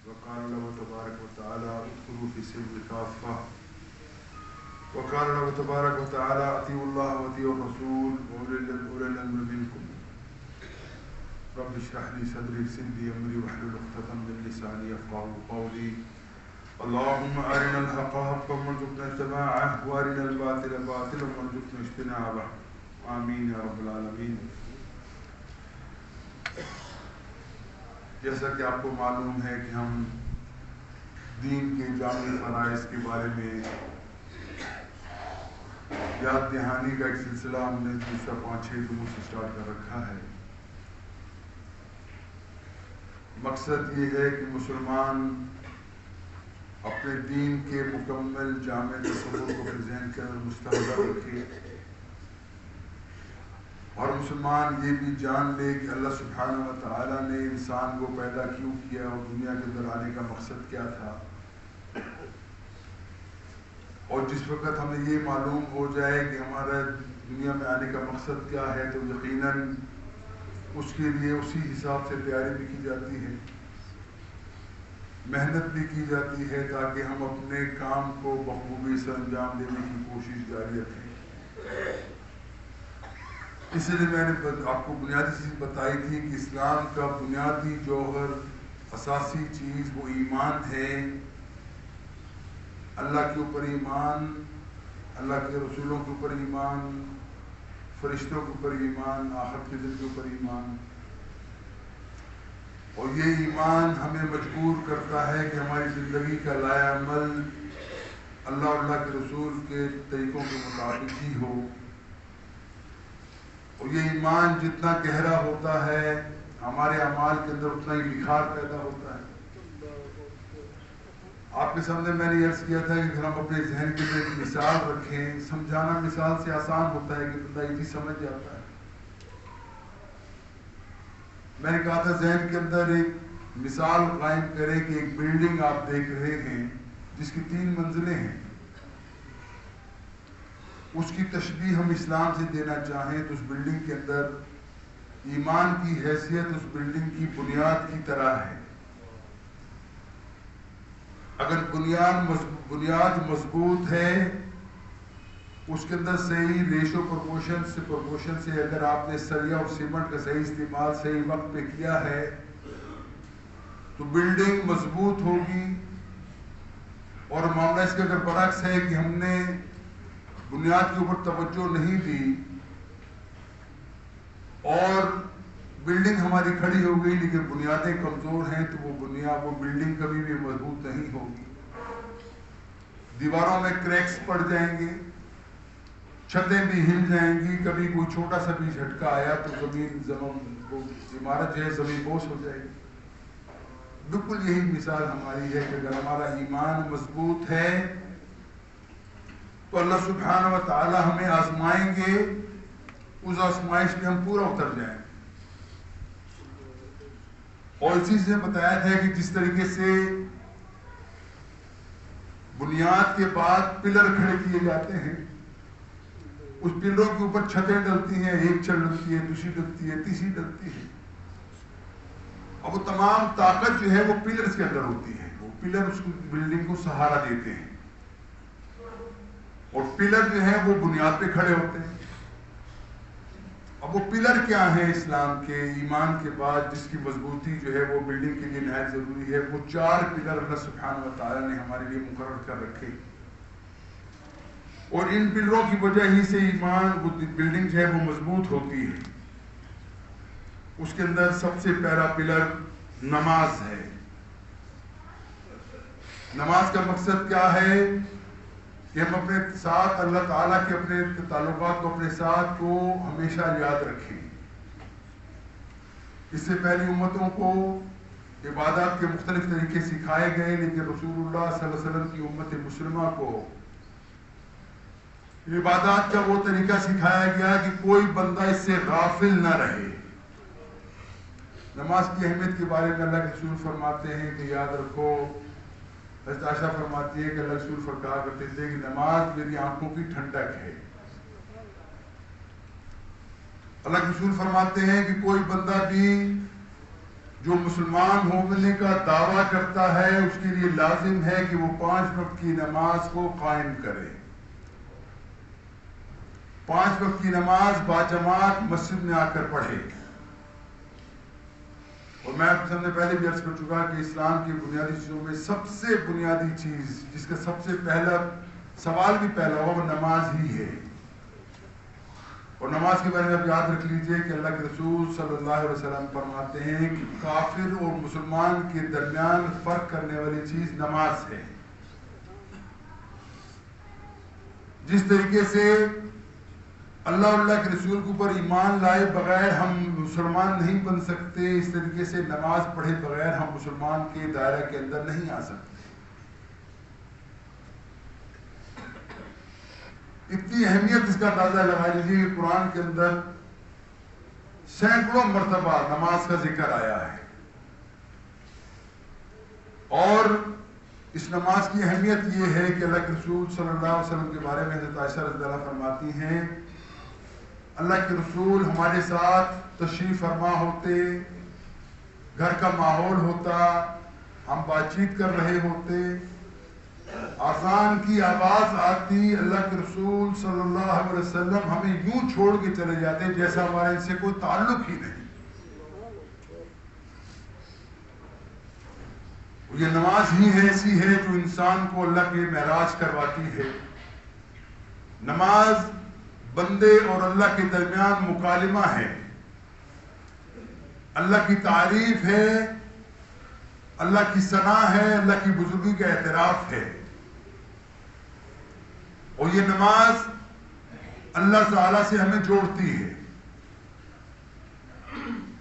وقال الله تبارك وتعالى ادخلوا في السلم كافة وقال الله تبارك وتعالى اطيعوا الله واطيعوا الرسول وأولي الأمر منكم رب اشرح لي صدري ويسر لي أمري واحلل عقدة من لساني يفقهوا قولي اللهم أرنا الحق حقا وارزقنا اتباعه وأرنا الباطل باطلا وارزقنا اجتنابه آمین یا رب العالمین۔ جیسا کہ آپ کو معلوم ہے کہ ہم دین کے جامع فرائض کے بارے میں یاد دہانی کا ایک سلسلہ ہم نے دوسرا 5-6 دنوں سے سٹارٹ کر رکھا ہے۔ مقصد یہ ہے کہ مسلمان اپنے دین کے مکمل جامع تصور کو اپنے ذہن کے اندر مستحضر رکھے اور مسلمان یہ بھی جان لے کہ اللہ سبحانہ و تعالیٰ نے انسان کو پیدا کیوں کیا اور دنیا کے اندر آنے کا مقصد کیا تھا، اور جس وقت ہمیں یہ معلوم ہو جائے کہ ہمارا دنیا میں آنے کا مقصد کیا ہے تو یقیناً اس کے لیے اسی حساب سے تیاری بھی کی جاتی ہے، محنت بھی کی جاتی ہے تاکہ ہم اپنے کام کو بخوبی سے انجام دینے کی کوشش جاری رکھیں۔ اس لیے میں نے آپ کو بنیادی چیز بتائی تھی کہ اسلام کا بنیادی جوہر اساسی چیز وہ ایمان ہے، اللہ کے اوپر ایمان، اللہ کے رسولوں کے اوپر ایمان، فرشتوں کے اوپر ایمان، آخرت کے دن کے اوپر ایمان، اور یہ ایمان ہمیں مجبور کرتا ہے کہ ہماری زندگی کا لائحہ عمل اللہ اور اللہ کے رسول کے طریقوں کے مطابق ہی ہو، اور یہ ایمان جتنا گہرا ہوتا ہے ہمارے اعمال کے اندر اتنا ہی نکھار پیدا ہوتا ہے۔ آپ کے سامنے میں نے عرض کیا تھا کہ ہم اپنے ذہن کے اندر ایک مثال رکھیں، سمجھانا مثال سے آسان ہوتا ہے کہ بندہ ایزی سمجھ جاتا ہے۔ میں نے کہا تھا ذہن کے اندر ایک مثال قائم کرے کہ ایک بلڈنگ آپ دیکھ رہے ہیں جس کی 3 منزلیں ہیں، اس کی تشبیہ ہم اسلام سے دینا چاہیں تو اس بلڈنگ کے اندر ایمان کی حیثیت اس بلڈنگ کی بنیاد کی طرح ہے۔ اگر بنیاد مضبوط ہے، اس کے اندر صحیح ریشو پروپورشن سے اگر آپ نے سریا اور سیمنٹ کا صحیح استعمال صحیح وقت پہ کیا ہے تو بلڈنگ مضبوط ہوگی، اور معاملہ اس کے اگر برعکس ہے کہ ہم نے بنیاد کے اوپر توجہ نہیں دی اور بلڈنگ ہماری کھڑی ہو گئی لیکن بنیادیں کمزور ہیں تو وہ بلڈنگ کبھی بھی مضبوط نہیں ہوگی، دیواروں میں کریکس پڑ جائیں گے، چھتیں بھی ہل جائیں گی، کبھی کوئی چھوٹا سا بھی جھٹکا آیا تو عمارت جو ہے زمین بوس ہو جائے گی۔ بالکل یہی مثال ہماری ہے کہ اگر ہمارا ایمان مضبوط ہے تو اللہ سبحانہ و تعالی ہمیں آزمائیں گے، اس آزمائش میں ہم پورا اتر جائیں، اور اسی سے بتایا تھا کہ جس طریقے سے بنیاد کے بعد پلر کھڑے کیے جاتے ہیں، اس پلروں کے اوپر چھتیں ڈلتی ہیں، ایک چھت ڈلتی ہے، دوسری ڈلتی ہے، تیسری ڈلتی ہے، اور وہ تمام طاقت جو ہے وہ پلرز کے اندر ہوتی ہے، وہ پلر اس بلڈنگ کو سہارا دیتے ہیں، اور پلر جو ہے وہ بنیاد پہ کھڑے ہوتے ہیں۔ اب وہ پلر کیا ہیں اسلام کے ایمان کے بعد جس کی مضبوطی جو ہے وہ بلڈنگ کے لیے نہایت ضروری ہے؟ وہ 4 پلر اللہ سبحانہ و تعالی نے ہمارے لیے مقرر کر رکھے، اور ان پلروں کی وجہ ہی سے ایمان وہ بلڈنگ جو ہے وہ مضبوط ہوتی ہے۔ اس کے اندر سب سے پہلا پلر نماز ہے۔ نماز کا مقصد کیا ہے کہ ہم اپنے ساتھ اللہ تعالیٰ کے اپنے تعلقات کو اپنے ساتھ کو ہمیشہ یاد رکھیں۔ اس سے پہلی امتوں کو عبادات کے مختلف طریقے سکھائے گئے، لیکن رسول اللہ صلی اللہ علیہ وسلم کی امت مسلمہ کو عبادات کا وہ طریقہ سکھایا گیا کہ کوئی بندہ اس سے غافل نہ رہے۔ نماز کی اہمیت کے بارے میں اللہ کے رسول فرماتے ہیں کہ یاد رکھو، حضرت عائشہ فرماتی ہے کہ اللہ رسول فرقا کرتے تھے کہ نماز میری آنکھوں کی ٹھنڈک ہے۔ اللہ کے رسول فرماتے ہیں کہ کوئی بندہ بھی جو مسلمان ہونے کا دعویٰ کرتا ہے اس کے لیے لازم ہے کہ وہ 5 وقت کی نماز کو قائم کرے. 5 وقت کی نماز باجماعت مسجد میں آ کر پڑھے. اور میں آپ کے سامنے پہلے بھی عرض کر چکا کہ اسلام کی بنیادی چیزوں میں سب سے بنیادی چیز جس کا سب سے پہلا سوال بھی پہلا ہوا وہ نماز ہی ہے. اور نماز کے بارے میں آپ یاد رکھ لیجئے کہ اللہ کے رسول صلی اللہ علیہ وسلم فرماتے ہیں کہ کافر اور مسلمان کے درمیان فرق کرنے والی چیز نماز ہے. جس طریقے سے اللہ اور اللہ کے رسول کے اوپر ایمان لائے بغیر ہم مسلمان نہیں بن سکتے، اس طریقے سے نماز پڑھے بغیر ہم مسلمان کے دائرہ کے اندر نہیں آ سکتے. اتنی اہمیت اس کا اندازہ لگا لیجیے کہ قرآن کے اندر سینکڑوں مرتبہ نماز کا ذکر آیا ہے. اور اس نماز کی اہمیت یہ ہے کہ اللہ کے رسول صلی اللہ علیہ وسلم کے بارے میں حضرت عائشہ رضی اللہ فرماتی ہیں اللہ کے رسول ہمارے ساتھ تشریف فرما ہوتے، گھر کا ماحول ہوتا، ہم بات چیت کر رہے ہوتے، اذان کی آواز آتی، اللہ کے رسول صلی اللہ علیہ وسلم ہمیں یوں چھوڑ کے چلے جاتے جیسا ہمارے ان سے کوئی تعلق ہی نہیں. یہ نماز ہی ایسی ہے جو انسان کو اللہ کے معراج کرواتی ہے. نماز بندے اور اللہ کے درمیان مکالمہ ہے، اللہ کی تعریف ہے، اللہ کی ثنا ہے، اللہ کی بزرگی کا اعتراف ہے. اور یہ نماز اللہ تعالیٰ سے ہمیں جوڑتی ہے.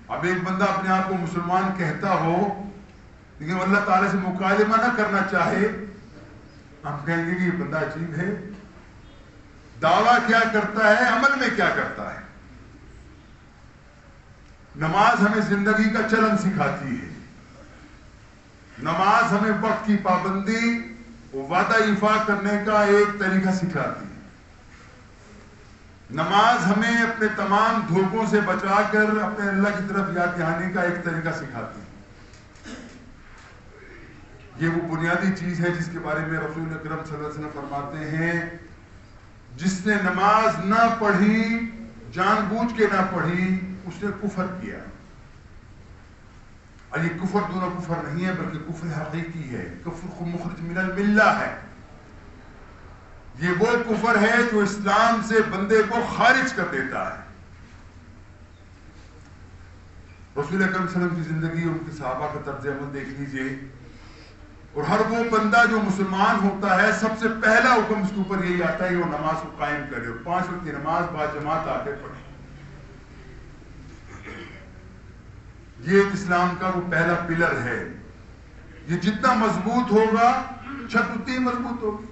اب ایک بندہ اپنے آپ کو مسلمان کہتا ہو لیکن اللہ تعالیٰ سے مکالمہ نہ کرنا چاہے، ہم کہیں گے کہ یہ بندہ عجیب ہے. دعویٰ کیا کرتا ہے، عمل میں کیا کرتا ہے. نماز ہمیں زندگی کا چلن سکھاتی ہے. نماز ہمیں وقت کی پابندی وعدہ ایفا کرنے کا ایک طریقہ سکھاتی ہے. نماز ہمیں اپنے تمام دھوکوں سے بچا کر اپنے اللہ کی طرف یاد دہانی کا ایک طریقہ سکھاتی ہے. یہ وہ بنیادی چیز ہے جس کے بارے میں رسول اکرم صلی اللہ علیہ وسلم فرماتے ہیں جس نے نماز نہ پڑھی، جان بوجھ کے نہ پڑھی، اس نے کفر کیا. اور یہ کفر دونوں کفر نہیں ہے بلکہ کفر حقیقی ہے، کفر مخرج من الملہ ہے. یہ وہ کفر ہے جو اسلام سے بندے کو خارج کر دیتا ہے. رسول اکرم صلی اللہ علیہ وسلم کی زندگی اور ان کے صحابہ کا طرز عمل دیکھ لیجئے، اور ہر وہ بندہ جو مسلمان ہوتا ہے سب سے پہلا حکم اس کے اوپر یہی آتا ہے کہ وہ نماز کو قائم کرے اور 5 وقت کی نماز باجماعت آ کے پڑھے. یہ اسلام کا وہ پہلا پلر ہے. یہ جتنا مضبوط ہوگا چھت اتنی مضبوط ہوگی.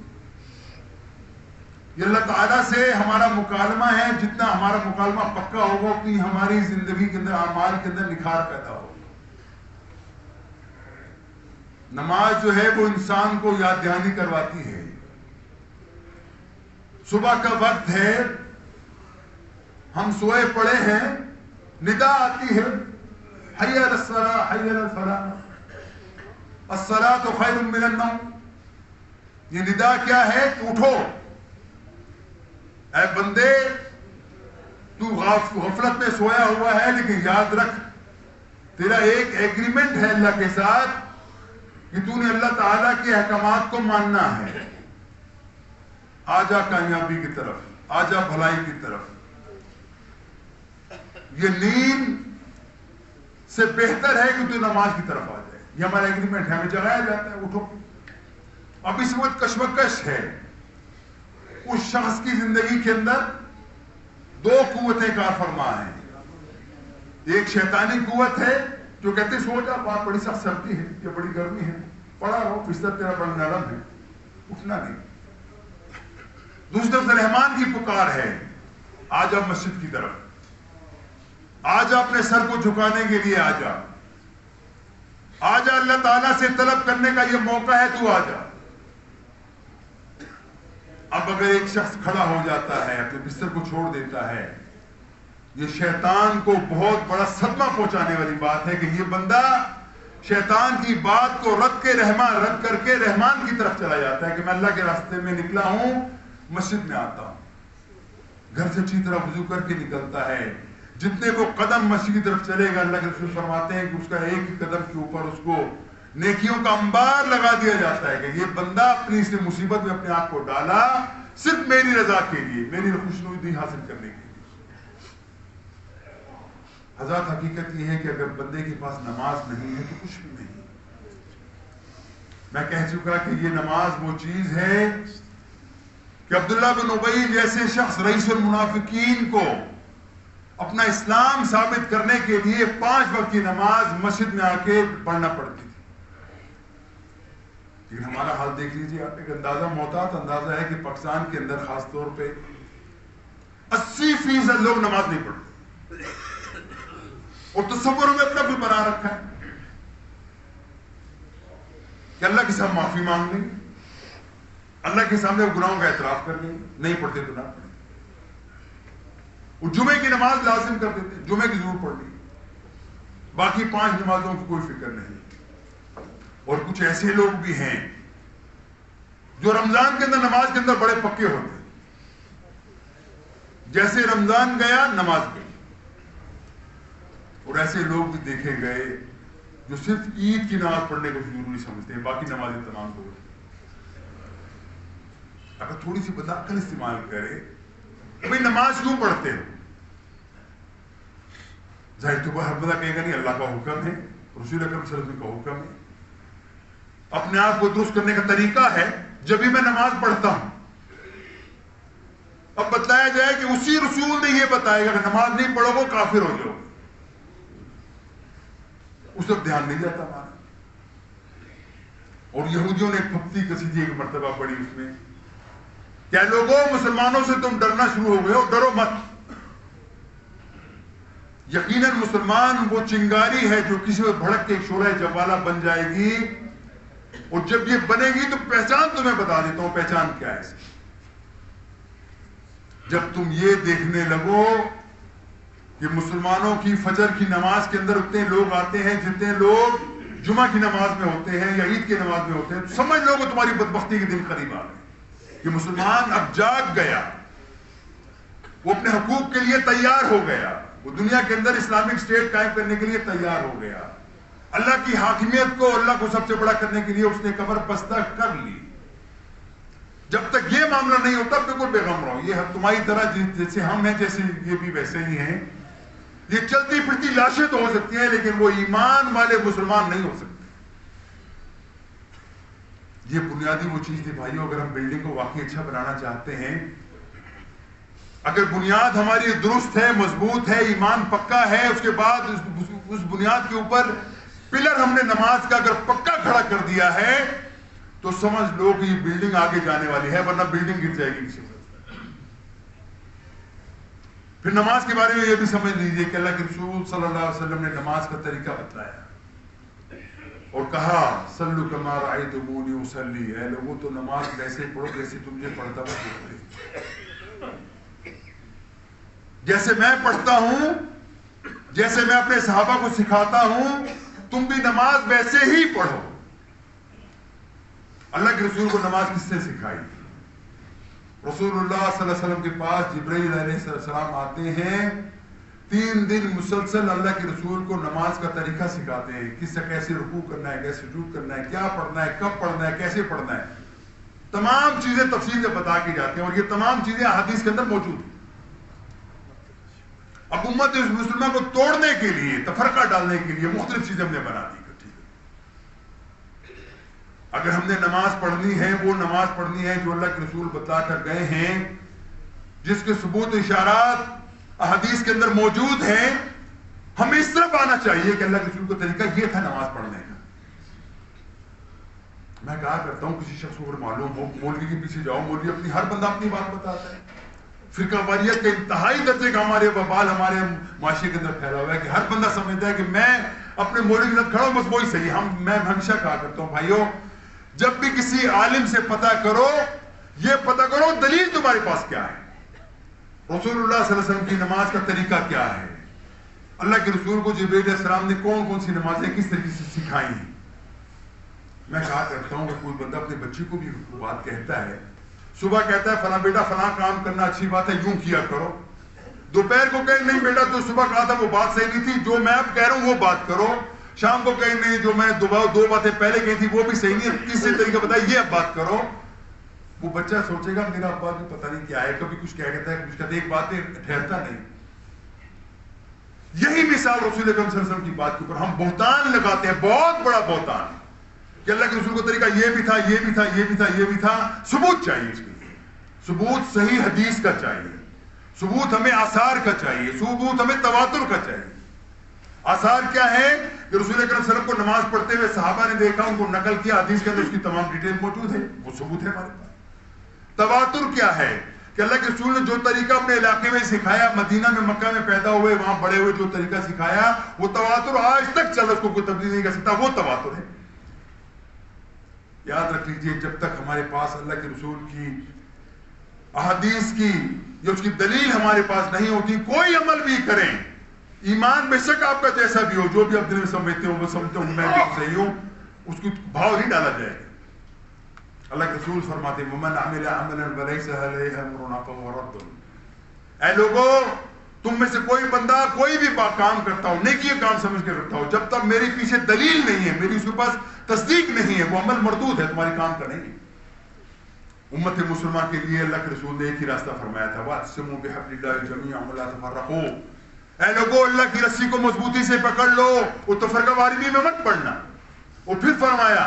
یہ اللہ تعالیٰ سے ہمارا مکالمہ ہے، جتنا ہمارا مکالمہ پکا ہوگا اتنی ہماری زندگی کے اندر اعمال کے اندر نکھار پیدا ہوگا. نماز جو ہے وہ انسان کو یاد دہانی کرواتی ہے. صبح کا وقت ہے، ہم سوئے پڑے ہیں، ندا آتی ہے حی علی الصلاۃ حی علی الفلاح، الصلاۃ خیر من النوم. یہ ندا کیا ہے؟ تو اٹھو اے بندے، تو غفلت میں سویا ہوا ہے لیکن یاد رکھ تیرا ایک ایگریمنٹ ہے اللہ کے ساتھ کہ تو نے اللہ تعالیٰ کے احکامات کو ماننا ہے. آجا کامیابی کی طرف، آجا بھلائی کی طرف. یہ نیند سے بہتر ہے کہ تو نماز کی طرف آ جائے. یہ ہمارا ایگریمنٹ ہے، ہمیں جگایا جاتا ہے اٹھو. اب اس وقت کشمکش ہے. اس شخص کی زندگی کے اندر 2 قوتیں کار فرما ہیں. ایک شیطانی قوت ہے جو کہتے سو جا، بات بڑی سخت سردی ہے یا بڑی گرمی ہے، پڑا رہو، بستر تیرا بڑا نرم ہے، اٹھنا نہیں. دوسری طرف رحمان کی پکار ہے، آجا مسجد کی طرف، آجا اپنے سر کو جھکانے کے لیے، آجا آجا اللہ تعالیٰ سے طلب کرنے کا یہ موقع ہے، تو آجا. اب اگر ایک شخص کھڑا ہو جاتا ہے، اپنے بستر کو چھوڑ دیتا ہے، یہ شیطان کو بہت بڑا صدمہ پہنچانے والی بات ہے کہ یہ بندہ شیطان کی بات کو رد کر کے رحمان کی طرف چلا جاتا ہے کہ میں اللہ کے راستے میں نکلا ہوں، مسجد میں آتا ہوں، گھر سے اچھی طرح وضو کر کے نکلتا ہے، جتنے وہ قدم مسجد کی طرف چلے گا اللہ کے رسول فرماتے ہیں کہ اس کا ایک ہی قدم کے اوپر اس کو نیکیوں کا انبار لگا دیا جاتا ہے کہ یہ بندہ اپنی اس مصیبت میں اپنے آپ کو ڈالا صرف میری رضا کے لیے، میری خوشنودی حاصل کرنے کے لیے۔ حضرات حقیقت یہ ہے کہ اگر بندے کے پاس نماز نہیں ہے تو کچھ بھی نہیں۔ میں کہہ چکا کہ یہ نماز وہ چیز ہے کہ عبداللہ بن ابی جیسے شخص رئیس المنافقین کو اپنا اسلام ثابت کرنے کے لیے 5 وقت کی نماز مسجد میں آ کے پڑھنا پڑتی تھی، لیکن ہمارا حال دیکھ لیجیے آپ، ایک اندازہ محتاط اندازہ ہے کہ پاکستان کے اندر خاص طور پہ 80% لوگ نماز نہیں پڑھتے اور تصور میں اپنا بھی بنا رکھا ہے کہ اللہ کے ساتھ معافی مانگ لیں، اللہ کے سامنے گناہوں کا اعتراف کر لیں، نہیں پڑھتے تو نہ پڑھیں، وہ جمعے کی نماز لازم کر دیتے، جمعے کی ضرور پڑھ لی، باقی 5 نمازوں کی کوئی فکر نہیں۔ اور کچھ ایسے لوگ بھی ہیں جو رمضان کے اندر نماز کے اندر بڑے پکے ہوتے ہیں، جیسے رمضان گیا نماز گئی، اور ایسے لوگ بھی دیکھے گئے جو صرف عید کی نماز پڑھنے کو ضروری سمجھتے ہیں، باقی نمازیں تمام ہو گئی۔ اگر تھوڑی سی بندہ عقل استعمال کرے کہ بھئی نماز کیوں پڑھتے ہو، ظاہر تو ہر بندہ کہے گا نہیں اللہ کا حکم ہے، رسول اکرم صلی اللہ علیہ وسلم کا حکم ہے، اپنے آپ کو درست کرنے کا طریقہ ہے جب بھی میں نماز پڑھتا ہوں۔ اب بتایا جائے کہ اسی رسول نے یہ بتایا کہ نماز نہیں پڑھو گے کافر ہو جاؤ، اس وقت دھیان نہیں جاتا ہمارا۔ اور یہودیوں نے پھپتی کسی ایک مرتبہ پڑھی اس میں، کیا لوگوں مسلمانوں سے تم ڈرنا شروع ہو گئے ہو، ڈرو مت، یقیناً مسلمان وہ چنگاری ہے جو کسی وقت بھڑک کے ایک شعلہ جوالا بن جائے گی، اور جب یہ بنے گی تو پہچان تمہیں بتا دیتا ہوں پہچان کیا ہے اس کی۔ جب تم یہ دیکھنے لگو کہ مسلمانوں کی فجر کی نماز کے اندر اتنے لوگ آتے ہیں جتنے لوگ جمعہ کی نماز میں ہوتے ہیں یا عید کی نماز میں ہوتے ہیں، تو سمجھ لو کہ تمہاری بدبختی کے دن قریب آ گئے، کہ مسلمان اب جاگ گیا، وہ اپنے حقوق کے لیے تیار ہو گیا، وہ دنیا کے اندر اسلامک اسٹیٹ قائم کرنے کے لیے تیار ہو گیا، اللہ کی حاکمیت کو، اللہ کو سب سے بڑا کرنے کے لیے اس نے کمر بستہ کر لی۔ جب تک یہ معاملہ نہیں ہوتا بالکل بے غم رہو، یہ تمہاری طرح جیسے ہم ہیں جیسے یہ بھی ویسے ہی ہیں، یہ چلتی پھرتی لاشیں تو ہو سکتی ہیں لیکن وہ ایمان والے مسلمان نہیں ہو سکتے۔ یہ بنیادی وہ چیز تھی بھائیو، اگر ہم بلڈنگ کو واقعی اچھا بنانا چاہتے ہیں، اگر بنیاد ہماری درست ہے، مضبوط ہے، ایمان پکا ہے، اس کے بعد اس بنیاد کے اوپر پلر ہم نے نماز کا اگر پکا کھڑا کر دیا ہے تو سمجھ لو کہ یہ بلڈنگ آگے جانے والی ہے، ورنہ بلڈنگ گر جائے گی کسی وقت۔ پھر نماز کے بارے میں یہ بھی سمجھ لیجئے کہ اللہ کے رسول صلی اللہ علیہ وسلم نے نماز کا طریقہ بتایا اور کہا صلو کما رأیتمونی اصلی، اے لوگوں تو نماز ویسے پڑھو جیسے تم نے پڑھتا ہوا دیکھتے، جیسے میں پڑھتا ہوں، جیسے میں اپنے صحابہ کو سکھاتا ہوں، تم بھی نماز ویسے ہی پڑھو۔ اللہ کے رسول کو نماز کس نے سکھائی؟ رسول اللہ صلی اللہ علیہ وسلم کے پاس جبرائیل علیہ السلام آتے ہیں، 3 دن مسلسل اللہ کے رسول کو نماز کا طریقہ سکھاتے ہیں، کس سے کیسے رکوع کرنا ہے، کیسے سجود کرنا ہے، کیا پڑھنا ہے، کب پڑھنا ہے، کیسے پڑھنا ہے، تمام چیزیں تفصیل سے بتا کے جاتے ہیں، اور یہ تمام چیزیں احادیث کے اندر موجود ہیں۔ اب امت مسلمہ کو توڑنے کے لیے، تفرقہ ڈالنے کے لیے مختلف چیزیں ہم نے بنا دی۔ اگر ہم نے نماز پڑھنی ہے، وہ نماز پڑھنی ہے جو اللہ کے رسول بتا کر گئے ہیں، جس کے ثبوت و اشارات احادیث کے اندر موجود ہیں، ہمیں اس طرف آنا چاہیے کہ اللہ کے رسول کا طریقہ یہ تھا نماز پڑھنے کا۔ میں کہا کرتا ہوں کسی شخص کو اگر معلوم ہو، مولوی کے پیچھے جاؤ، مولوی اپنی ہر بندہ اپنی بات بتاتا ہے، فرقہ واریت کے انتہائی درجے کا ہمارے وبال ہمارے معاشرے کے اندر پھیلا ہوا ہے کہ ہر بندہ سمجھتا ہے کہ میں اپنے مولوی کے ساتھ کھڑا ہوں، بس وہی صحیح۔ میں ہمیشہ کہا کرتا ہوں بھائیو، جب بھی کسی عالم سے پتہ کرو، یہ پتہ کرو دلیل تمہارے پاس کیا ہے۔ رسول اللہ صلی اللہ علیہ وسلم کی نماز کا طریقہ کیا ہے، اللہ کے رسول کو جبرائیل علیہ السلام نے کون کون سی نمازیں کس طریقے سے سکھائی ہیں۔ میں کہا کرتا ہوں کہ کوئی بندہ اپنے بچے کو بھی بات کہتا ہے، صبح کہتا ہے فلاں بیٹا فلاں کام کرنا اچھی بات ہے، یوں کیا کرو، دوپہر کو کہیں نہیں بیٹا تو صبح کہا تھا وہ بات صحیح نہیں تھی، جو میں اب کہہ رہا ہوں وہ بات کرو، شام کو کہیں نہیں جو میں دو باتیں پہلے کہی تھی وہ بھی صحیح نہیں ہے، تیسرے طریقہ بتایا یہ اب بات کرو۔ وہ بچہ سوچے گا میرا ابا بھی پتہ نہیں کیا ہے، کبھی کچھ کہہ کہتا ہے کچھ کہتا ہے، ایک بات ٹھہرتا نہیں۔ یہی مثال رسول اکرم صلی اللہ علیہ وسلم کی بات کے اوپر ہم بہتان لگاتے ہیں، بہت بڑا بہتان کہ اللہ کے رسول کا طریقہ یہ بھی تھا، یہ بھی تھا، یہ بھی تھا، یہ بھی تھا۔ ثبوت چاہیے اس کے، ثبوت صحیح حدیث کا چاہیے، ثبوت ہمیں آثار کا چاہیے، ثبوت ہمیں تواتر کا چاہیے۔ آثار کیا ہے کہ رسول اکرم صلی اللہ علیہ وسلم کو نماز پڑھتے ہوئے صحابہ نے دیکھا، ان کو نقل کیا، حدیث کے اندر اس کی تمام ڈیٹیل موجود ہے، وہ ثبوت ہے ہمارے پاس۔ تواتر کیا ہے کہ اللہ کے رسول نے جو طریقہ اپنے علاقے میں سکھایا، مدینہ میں مکہ میں پیدا ہوئے وہاں بڑے ہوئے جو طریقہ سکھایا، وہ تواتر آج تک چل، اس کو کوئی تبدیل نہیں کر سکتا، وہ تواتر ہے۔ یاد رکھ لیجئے جب تک ہمارے پاس اللہ کے رسول کی احادیث کی یا اس کی دلیل ہمارے پاس نہیں ہوتی، کوئی عمل بھی کریں، ایمان بے شک آپ کا جیسا بھی ہو، جو بھی آپ دل میں سمجھتے ہو وہ سمجھتے ہوں میں بھی صحیح ہوں، اس کی بھاؤ نہیں ڈالا جائے گا۔ اللہ کے رسول فرماتے ہیں وَمَنْ عَمِلَ عَمَلًا وَلَيْسَ عَلَيْهِ أَمْرُنَا فَهُوَ رَدٌّ۔ اے لوگو تم میں سے کوئی بندہ کوئی بھی کام کرتا ہو، نیکی کام سمجھ کے کرتا ہو، جب تک میری پیچھے دلیل نہیں ہے، میری اس کے پاس تصدیق نہیں ہے، وہ عمل مردود ہے، تمہارے کام کا نہیں ہے۔ امت مسلمہ کے لیے اللہ کے رسول نے ایک ہی راستہ فرمایا تھا وَاعْتَصِمُوا بِحَبْلِ اللَّهِ جَمِيعًا وَلَا تَفَرَّقُوا۔ اے لوگو اللہ کی رسی کو مضبوطی سے پکڑ لو، وہ تفرقہ واری میں مت پڑنا۔ اور پھر فرمایا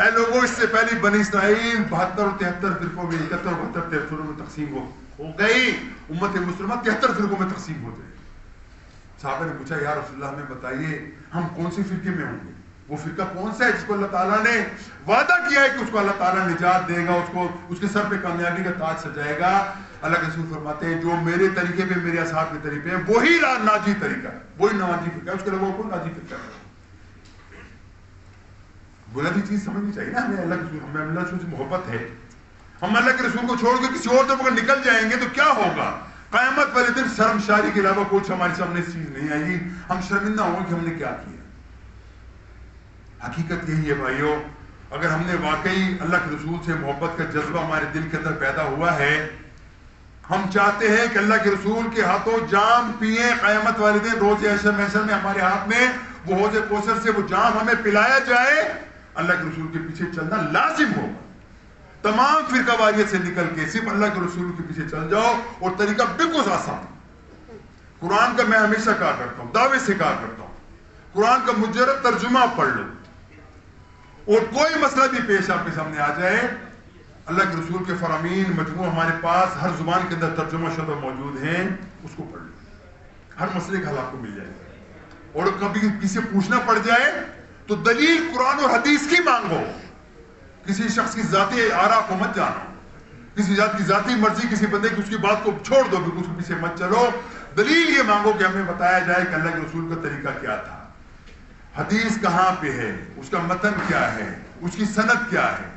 اے لوگوں اس سے پہلی بنی اسرائیل 72 اور 73 فرقوں میں 71 اور 72 فرقوں میں تقسیم ہو گئی، امت مسلمہ 73 فرقوں میں تقسیم ہو گئی۔ صحابہ نے پوچھا یا رسول اللہ ہمیں بتائیے ہم کون سی فرقے میں ہوں گے، وہ فرقہ کون سا ہے جس کو اللہ تعالیٰ نے وعدہ کیا ہے کہ اس کو اللہ تعالیٰ نجات دے گا، اس کو اس کے سر پہ کامیابی کا تاج سجائے گا۔ اللہ کے رسول فرماتے ہیں جو میرے طریقے پہ، میرے اصحاب کے طریقے پہ، وہی ناجی طریقہ ہے، وہی ناجی فرقہ ہے، اس کے علاوہ کوئی ناجی فرقہ ہے۔ بنیادی چیز سمجھنی چاہیے نا ہمیں، اللہ کے رسول، ہمیں اللہ کے رسول سے محبت ہے۔ ہم اللہ کے رسول کو چھوڑ کے کسی اور طرف اگر نکل جائیں گے تو کیا ہوگا؟ قیامت والے دن شرمساری کے علاوہ کچھ ہمارے سامنے چیز نہیں آئے گی، ہم شرمندہ ہوں گے کہ ہم نے کیا کیا۔ حقیقت یہی ہے بھائیو، اگر ہم نے واقعی اللہ کے رسول سے محبت کا جذبہ ہمارے دل کے اندر پیدا ہوا ہے، ہم چاہتے ہیں کہ اللہ کے رسول کے ہاتھوں جام پئیں، قیامت والے دن روز محشر میں ہمارے ہاتھ میں وہ حوض کوثر سے وہ جام ہمیں پلایا جائے، اللہ کے رسول کے پیچھے چلنا لازم ہوگا۔ تمام فرقہ واریت سے نکل کے صرف اللہ کے رسول کے پیچھے چل جاؤ، اور طریقہ بالکل آسان۔ قرآن کا میں ہمیشہ کہا کرتا ہوں، دعوے سے کہا کرتا ہوں، قرآن کا مجرد ترجمہ پڑھ لو، اور کوئی مسئلہ بھی پیش آپ کے سامنے آ جائے، اللہ کے رسول کے فرامین مجموع ہمارے پاس ہر زبان کے اندر ترجمہ شدہ موجود ہیں، اس کو پڑھ لو، ہر مسئلے کا حل آپ کو مل جائے گا۔ اور کبھی کسی سے پوچھنا پڑ جائے تو دلیل قرآن اور حدیث کی مانگو، کسی شخص کی ذاتی آراء کو مت جانو، کسی ذات کی ذاتی مرضی کسی بندے کی اس کی بات کو چھوڑ دو، بالکل اس کے پیچھے مت چلو، دلیل یہ مانگو کہ ہمیں بتایا جائے کہ اللہ کے رسول کا طریقہ کیا تھا، حدیث کہاں پہ ہے، اس کا متن کیا ہے، اس کی سند کیا ہے،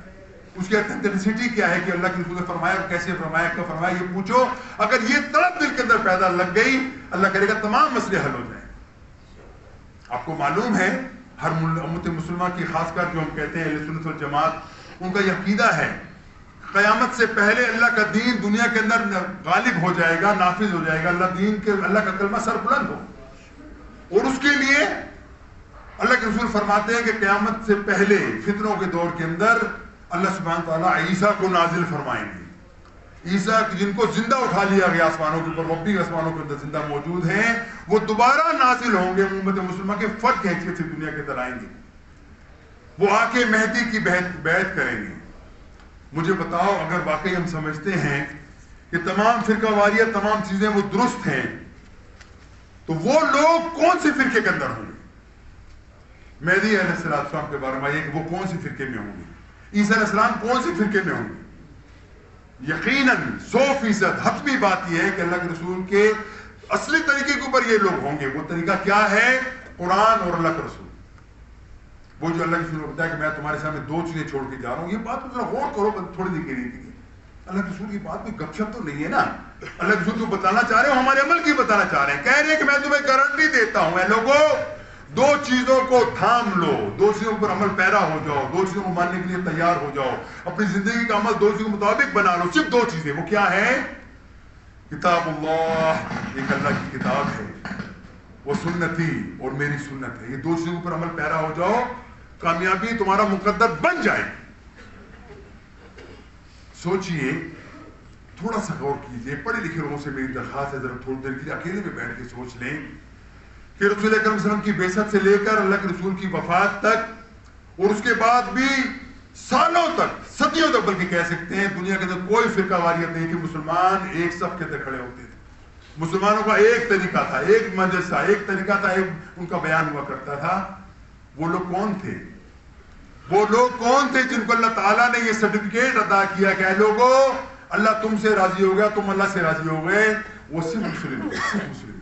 اس کی اتھینٹسٹی کیا ہے کہ اللہ کے رسول نے فرمایا کیسے فرمایا، کب فرمایا، یہ پوچھو۔ اگر یہ طلب دل کے اندر پیدا لگ گئی، اللہ کرے گا تمام مسئلے حل ہو جائیں۔ آپ کو معلوم ہے ہر امت مسلمہ کی، خاص کر جو ہم کہتے ہیں اہل سنت والجماعت، ان کا یہ عقیدہ ہے قیامت سے پہلے اللہ کا دین دنیا کے اندر غالب ہو جائے گا، نافذ ہو جائے گا، اللہ کا کلمہ سر بلند ہو، اور اس کے لیے اللہ کے رسول فرماتے ہیں کہ قیامت سے پہلے فتنوں کے دور کے اندر اللہ سبحانہ تعالیٰ عیسیٰ کو نازل فرمائیں گے۔ عیسیٰ جن کو زندہ اٹھا لیا گیا آسمانوں کے اوپر، وہ بھی آسمانوں کے اندر زندہ موجود ہیں، وہ دوبارہ نازل ہوں گے، امت مسلمہ کے فرد کی حیثیت سے دنیا کے اندر آئیں گے، وہ آ کے مہدی کی بیعت کریں گے۔ مجھے بتاؤ اگر واقعی ہم سمجھتے ہیں کہ تمام فرقہ واریت، تمام چیزیں وہ درست ہیں، تو وہ لوگ کون سے فرقے کے اندر ہوں گے؟ مہدی علیہ السلام کے بارے میں کہ وہ کون سے فرقے میں ہوں گے، عیسیٰ علیہ السلام کون سے فرقے میں ہوں گے؟ یقیناً 100% حتمی بات یہ ہے کہ اللہ کے رسول کے اصلی طریقے کے اوپر یہ لوگ ہوں گے۔ وہ طریقہ کیا ہے؟ قرآن اور اللہ کا رسول۔ وہ جو اللہ کے رسول نے بتایا کہ میں تمہارے سامنے 2 چیزیں چھوڑ کے جا رہا ہوں، یہ بات ذرا غور کرو تھوڑی دیر کے لیے۔ اللہ کے رسول کی بات کوئی گپ شپ تو نہیں ہے نا. اللہ کے رسول کو بتانا چاہ رہے ہو, ہمارے عمل کی بتانا چاہ رہے ہیں. کہہ رہے ہیں کہ میں تمہیں گارنٹی دیتا ہوں اے لوگوں, دو چیزوں کو تھام لو, دو چیزوں پر عمل پیرا ہو جاؤ, دو چیزوں کو ماننے کے لیے تیار ہو جاؤ, اپنی زندگی کا عمل دو چیزوں کے مطابق بنا لو. صرف دو چیزیں. وہ کیا ہیں؟ کتاب اللہ, ایک اللہ کی کتاب ہے, وہ سنتی اور میری سنت ہے. یہ دو چیزوں پر عمل پیرا ہو جاؤ, کامیابی تمہارا مقدر بن جائے. سوچئے, تھوڑا سا غور کیجئے. پڑھے لکھے لوگوں سے میری درخواست ہے, ذرا تھوڑی دیر کے لیے اکیلے میں بیٹھ کے سوچ لیں کہ رسول اکرم صلی اللہ علیہ وسلم کی بعثت سے لے کر اللہ کے رسول کی وفات تک اور اس کے بعد بھی سالوں تک, صدیوں تک بلکہ کہہ سکتے ہیں, دنیا کے اندر کوئی فرقہ واریت نہیں کہ مسلمان ایک صف کے اندر کھڑے ہوتے تھے. مسلمانوں کا ایک طریقہ تھا, ایک مجلس تھا, ایک طریقہ تھا, ایک ان کا بیان ہوا کرتا تھا. وہ لوگ کون تھے؟ وہ لوگ کون تھے جن کو اللہ تعالیٰ نے یہ سرٹیفکیٹ عطا کیا کہ اے لوگوں, اللہ تم سے راضی ہو گیا, تم اللہ سے راضی ہو گئے. وہ صرف مسلم, صرف مسلم,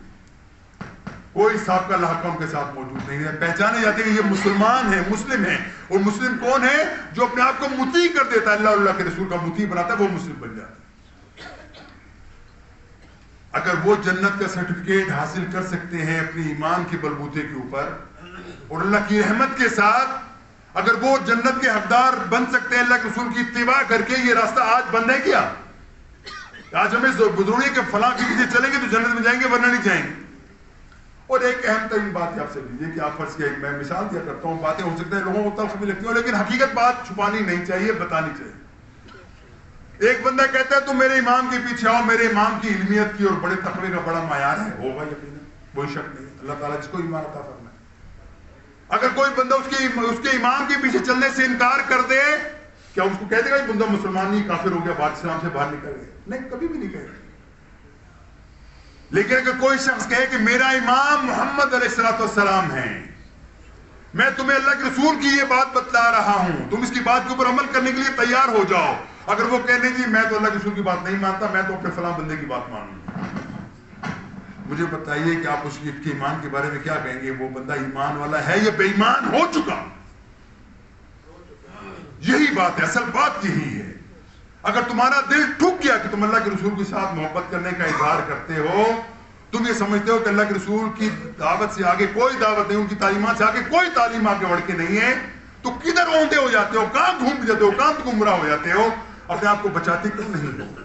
کوئی سابقہ لاحقہ ان کے ساتھ موجود نہیں ہے. پہچانے جاتے ہیں کہ یہ مسلمان ہیں, مسلم ہیں. اور مسلم کون ہے؟ جو اپنے آپ کو مطیع کر دیتا ہے, اللہ اور اللہ کے رسول کا مطیع بناتا ہے, وہ مسلم بن جاتا ہے. اگر وہ جنت کا سرٹیفکیٹ حاصل کر سکتے ہیں اپنی ایمان کے بلبوتے کے اوپر اور اللہ کی رحمت کے ساتھ, اگر وہ جنت کے حقدار بن سکتے ہیں اللہ کے رسول کی اتباع کر کے, یہ راستہ آج بند ہے کیا؟ آج ہمیں ضروری ہے کہ فلاں کے پیچھے چلیں گے تو جنت میں جائیں گے, ورنہ نہیں جائیں گے. اور ایک اہم ترین بات آپ سے لیجیے کہ آپ فرض کیا, میں مثال دیا کرتا ہوں, باتیں ہو سکتا ہے لوگوں کو تلخ بھی لگتی ہوں, لیکن حقیقت بات چھپانی نہیں چاہیے, بتانی چاہیے. ایک بندہ کہتا ہے تم میرے امام کے پیچھے آؤ, میرے امام کی علمیت کی اور بڑے تقوی کا بڑا معیار ہے, ہوگا یقیناً, کوئی شک نہیں. اللہ تعالیٰ جس کو ایمان عطا فرمائے. اگر کوئی بندہ اس کے امام کے پیچھے چلنے سے انکار کر دے, کیا اس کو کہہ دے گا یہ بندہ مسلمان نہیں, کافر ہو گیا, بات اسلام سے باہر نکل گیا؟ نہیں, کبھی بھی نہیں کہے گا. لیکن اگر کوئی شخص کہے کہ میرا امام محمد علیہ السلام ہے, میں تمہیں اللہ کے رسول کی یہ بات بتلا رہا ہوں, تم اس کی بات کے اوپر عمل کرنے کے لیے تیار ہو جاؤ. اگر وہ کہنے جی میں تو اللہ کے رسول کی بات نہیں مانتا, میں تو اپنے فلاں بندے کی بات مانوں گا, مجھے بتائیے کہ آپ اس کے ایمان کے بارے میں کیا کہیں گے؟ وہ بندہ ایمان والا ہے یا بے ایمان ہو چکا؟ یہی بات ہے, اصل بات یہی ہے. اگر تمہارا دل ٹھک گیا کہ تم اللہ کے رسول کے ساتھ محبت کرنے کا اظہار کرتے ہو, تم یہ سمجھتے ہو کہ اللہ کے رسول کی دعوت سے آگے کوئی دعوت نہیں, ان کی تعلیمات سے آگے کوئی تعلیم آگے بڑھ کے نہیں ہے, تو کدھر اوندے ہو جاتے ہو, کہاں گھوم جاتے ہو, کہاں گمراہ ہو جاتے ہو, اپنے آپ کو بچاتے کیوں نہیں ہو؟